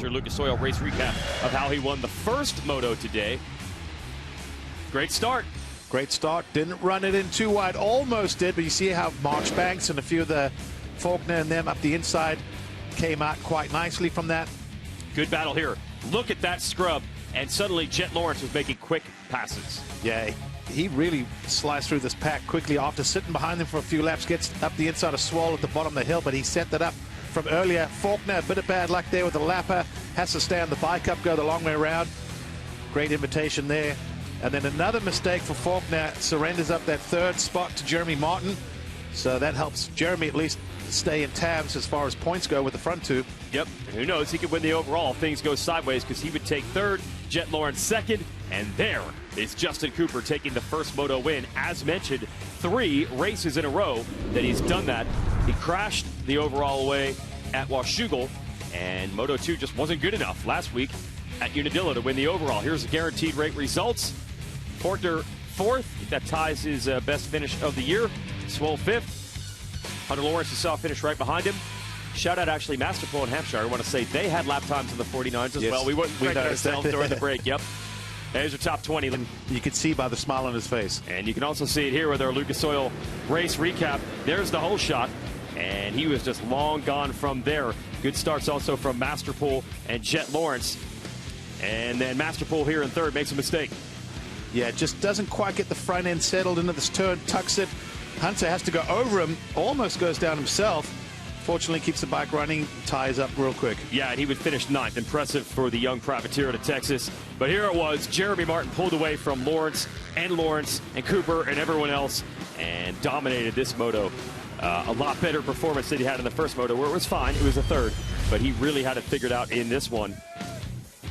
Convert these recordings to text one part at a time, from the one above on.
your Lucas Oil race recap of how he won the first Moto today. Great start. Great start. Didn't run it in too wide. Almost did, but you see how Marchbanks and a few of the Faulkner and them up the inside came out quite nicely from that. Good battle here. Look at that scrub. And suddenly Jet Lawrence was making quick passes. Yeah, he really sliced through this pack quickly after sitting behind them for a few laps. Gets up the inside of Swall at the bottom of the hill, but he set that up from earlier. Faulkner, a bit of bad luck there with the lapper. Has to stay on the bike up, go the long way around. Great invitation there. And then another mistake for Faulkner. Surrenders up that third spot to Jeremy Martin. So that helps Jeremy at least stay in tabs as far as points go with the front two. Yep, and who knows, he could win the overall if things go sideways, because he would take third, Jet Lawrence second, and there is Justin Cooper taking the first Moto win. As mentioned, 3 races in a row that he's done that. He crashed the overall away at Washougal, and Moto 2 just wasn't good enough last week at Unadilla to win the overall. Here's the guaranteed rate results. Porter 4th, that ties his best finish of the year. Swole 5th. Hunter Lawrence, you saw finish right behind him. Shout out actually Masterpool and Hampshire. I want to say they had lap times in the 49s as well. We wouldn't rank ourselves during the break. Yep. There's your top 20. And you can see by the smile on his face. And you can also see it here with our Lucas Oil race recap. There's the whole shot. And he was just long gone from there. Good starts also from Masterpool and Jet Lawrence. And then Masterpool here in third makes a mistake. Yeah, just doesn't quite get the front end settled into this turn, tucks it. Hunter has to go over him, almost goes down himself. Fortunately, keeps the bike running, ties up real quick. Yeah, and he would finish 9th. Impressive for the young privateer out of Texas. But here it was, Jeremy Martin pulled away from Lawrence and Cooper and everyone else and dominated this Moto. A lot better performance than he had in the first Moto, where it was fine. It was a third, but he really had it figured out in this one.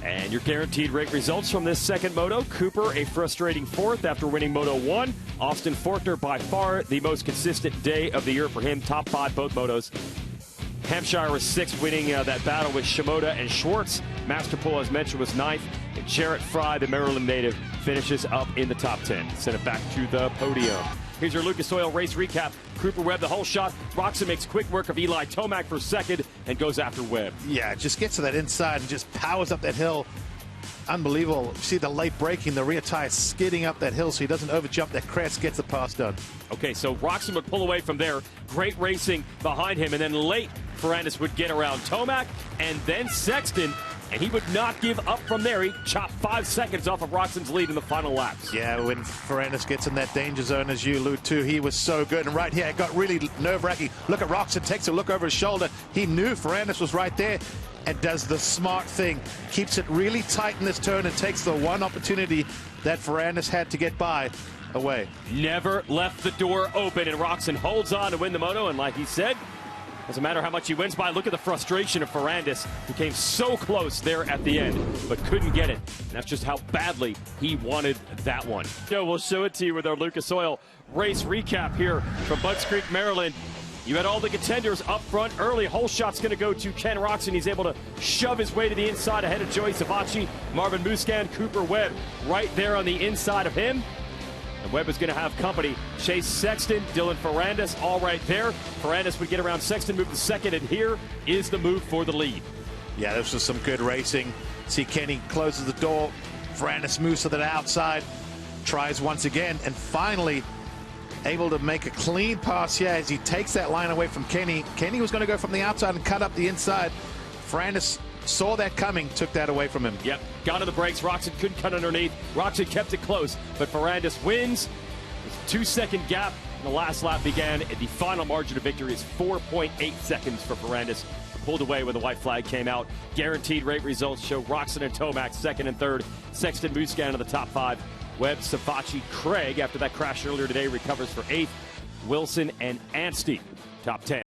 And your guaranteed rate results from this second Moto. Cooper, a frustrating 4th after winning Moto 1. Austin Faulkner, by far the most consistent day of the year for him. Top 5 both Motos. Hampshire was 6th, winning that battle with Shimoda and Schwartz. Masterpool, as mentioned, was 9th. And Jarrett Fry, the Maryland native, finishes up in the top 10. Send it back to the podium. Here's your Lucas Oil race recap. Cooper Webb, the whole shot. ROCZEN makes quick work of Eli Tomac for second and goes after Webb. Yeah, just gets to that inside and just powers up that hill. Unbelievable. You see the late braking, the rear tire skidding up that hill so he doesn't overjump that crest, gets the pass done. Okay, so ROCZEN would pull away from there. Great racing behind him, and then late FERRANDIS would get around Tomac and then Sexton, and he would not give up from there. He chopped 5 seconds off of ROCZEN's lead in the final laps. Yeah, when FERRANDIS gets in that danger zone, as you allude to, he was so good. And right here, it got really nerve-wracking. Look at ROCZEN, takes a look over his shoulder. He knew FERRANDIS was right there and does the smart thing. Keeps it really tight in this turn and takes the one opportunity that FERRANDIS had to get by away. Never left the door open, and ROCZEN holds on to win the Moto, and like he said, doesn't matter how much he wins by. Look at the frustration of FERRANDIS, who came so close there at the end, but couldn't get it. And that's just how badly he wanted that one. So we'll show it to you with our Lucas Oil race recap here from Budds Creek, Maryland. You had all the contenders up front early. HOLESHOT's going to go to Ken Roczen. He's able to shove his way to the inside ahead of Joey Savacci, Marvin Musquin, Cooper Webb right there on the inside of him. And Webb is going to have company. Chase Sexton, Dylan FERRANDIS, all right there. FERRANDIS would get around Sexton, move to second, and here is the move for the lead. Yeah, this was some good racing. See Kenny closes the door. FERRANDIS moves to the outside, tries once again, and finally able to make a clean pass here as he takes that line away from Kenny. Kenny was going to go from the outside and cut up the inside. FERRANDIS saw that coming, took that away from him. Yep, got to the brakes. ROCZEN couldn't cut underneath. ROCZEN kept it close, but FERRANDIS wins. It's a 2-second gap. The last lap began. The final margin of victory is 4.8 seconds for FERRANDIS. Pulled away when the white flag came out. Guaranteed rate results show ROCZEN and Tomac second and third. Sexton, Musquin in the top 5. Webb, Savacci, Craig, after that crash earlier today, recovers for 8th. Wilson and Anstey, top 10.